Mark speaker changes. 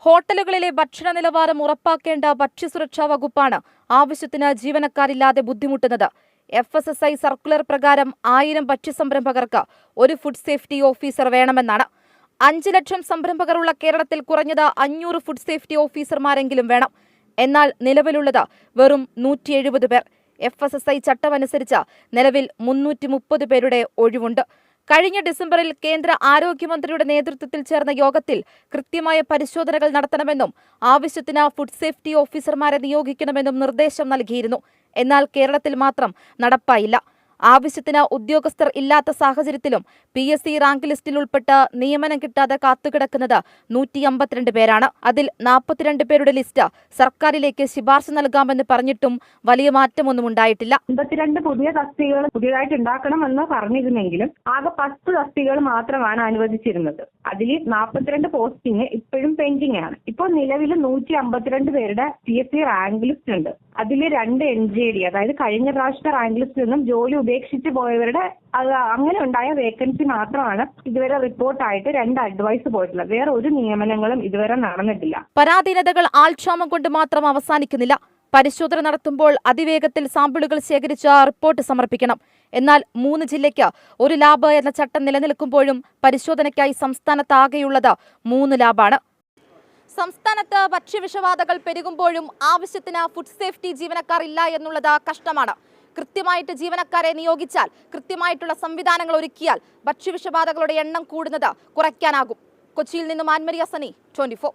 Speaker 1: ഹോട്ടലുകളിലെ ഭക്ഷണ നിലവാരം ഉറപ്പാക്കേണ്ട ഭക്ഷ്യസുരക്ഷാ വകുപ്പാണ് ആവശ്യത്തിന് ജീവനക്കാരില്ലാതെ ബുദ്ധിമുട്ടുന്നത്. FSSAI സർക്കുലർ പ്രകാരം 1000 ഭക്ഷ്യസംരംഭകർക്ക് ഒരു ഫുഡ് സേഫ്റ്റി ഓഫീസർ വേണമെന്നാണ്. 5 ലക്ഷം സംരംഭകരുള്ള കേരളത്തിൽ കുറഞ്ഞത് 500 ഫുഡ് സേഫ്റ്റി ഓഫീസർമാരെങ്കിലും വേണം. എന്നാൽ നിലവിലുള്ളത് വെറും 170 പേർ. FSSAI ചട്ടമനുസരിച്ച് നിലവിൽ 330 പേരുടെ ഒഴിവുണ്ട്. കഴിഞ്ഞ ഡിസംബറിൽ കേന്ദ്ര ആരോഗ്യമന്ത്രിയുടെ നേതൃത്വത്തിൽ ചേർന്ന യോഗത്തിൽ കൃത്യമായ പരിശോധനകൾ നടത്തണമെന്നും ആവശ്യത്തിന് ഫുഡ് സേഫ്റ്റി ഓഫീസർമാരെ നിയോഗിക്കണമെന്നും നിർദ്ദേശം നൽകിയിരുന്നു. എന്നാൽ കേരളത്തിൽ മാത്രം നടപ്പായില്ല. ആവശ്യത്തിന് ഉദ്യോഗസ്ഥർ ഇല്ലാത്ത സാഹചര്യത്തിലും PSC റാങ്ക് ലിസ്റ്റിൽ ഉൾപ്പെട്ട് നിയമനം കിട്ടാതെ കാത്തുകിടക്കുന്നത് 152 പേരാണ്. അതിൽ 42 പേരുടെ ലിസ്റ്റ് സർക്കാരിലേക്ക് ശുപാർശ നൽകാമെന്ന് പറഞ്ഞിട്ടും വലിയ മാറ്റമൊന്നും ഉണ്ടായിട്ടില്ല.
Speaker 2: 52 പുതിയ തസ്തികകൾ പുതിയതായിട്ട് ഉണ്ടാക്കണമെന്ന് പറഞ്ഞിരുന്നെങ്കിലും ആകെ 10 തസ്തികകൾ മാത്രമാണ് അനുവദിച്ചിരുന്നത്. അതിൽ 42 പോസ്റ്റിംഗ് ഇപ്പോഴും പെൻഡിംഗ് ആണ്. ഇപ്പോൾ നിലവിൽ 152 പേരുടെ PSC റാങ്ക് ലിസ്റ്റ് ഉണ്ട്. അതിൽ 2 NJD, അതായത് കഴിഞ്ഞ പ്രാവശ്യത്തെ റാങ്ക് ലിസ്റ്റിൽ നിന്നും ജോലി ഉപേക്ഷിച്ച് പോയവരുടെ അങ്ങനെ ഉണ്ടായ വേക്കൻസി മാത്രമാണ് ഇതുവരെ റിപ്പോർട്ടായിട്ട് 2 അഡ്വൈസ് പോയിട്ടുള്ളത്. വേറെ ഒരു നിയമനങ്ങളും ഇതുവരെ നടന്നിട്ടില്ല.
Speaker 1: പരാധീനതകൾ ആൾക്ഷാമം കൊണ്ട് മാത്രം അവസാനിക്കുന്നില്ല. പരിശോധന നടത്തുമ്പോൾ അതിവേഗത്തിൽ സാമ്പിളുകൾ ശേഖരിച്ച് റിപ്പോർട്ട് സമർപ്പിക്കണം. എന്നാൽ 3 ജില്ലയ്ക്ക് 1 ലാബ് എന്ന ചട്ടം നിലനിൽക്കുമ്പോഴും പരിശോധനയ്ക്കായി സംസ്ഥാനത്താകെയുള്ളത് 3 ലാബാണ്. സംസ്ഥാനത്ത് ഭക്ഷ്യവിഷബാധകൾ പെരുകുമ്പോഴും ആവശ്യത്തിന് ഫുഡ് സേഫ്റ്റി ജീവനക്കാർ ഇല്ല എന്നുള്ളത് കഷ്ടമാണ്. കൃത്യമായിട്ട് ജീവനക്കാരെ നിയോഗിച്ചാൽ, കൃത്യമായിട്ടുള്ള സംവിധാനങ്ങൾ ഒരുക്കിയാൽ ഭക്ഷ്യവിഷബാധകളുടെ എണ്ണം കൂടുന്നത് കുറയ്ക്കാനാകും. കൊച്ചിയിൽ നിന്നും ആൻമരിയ സനി, 24.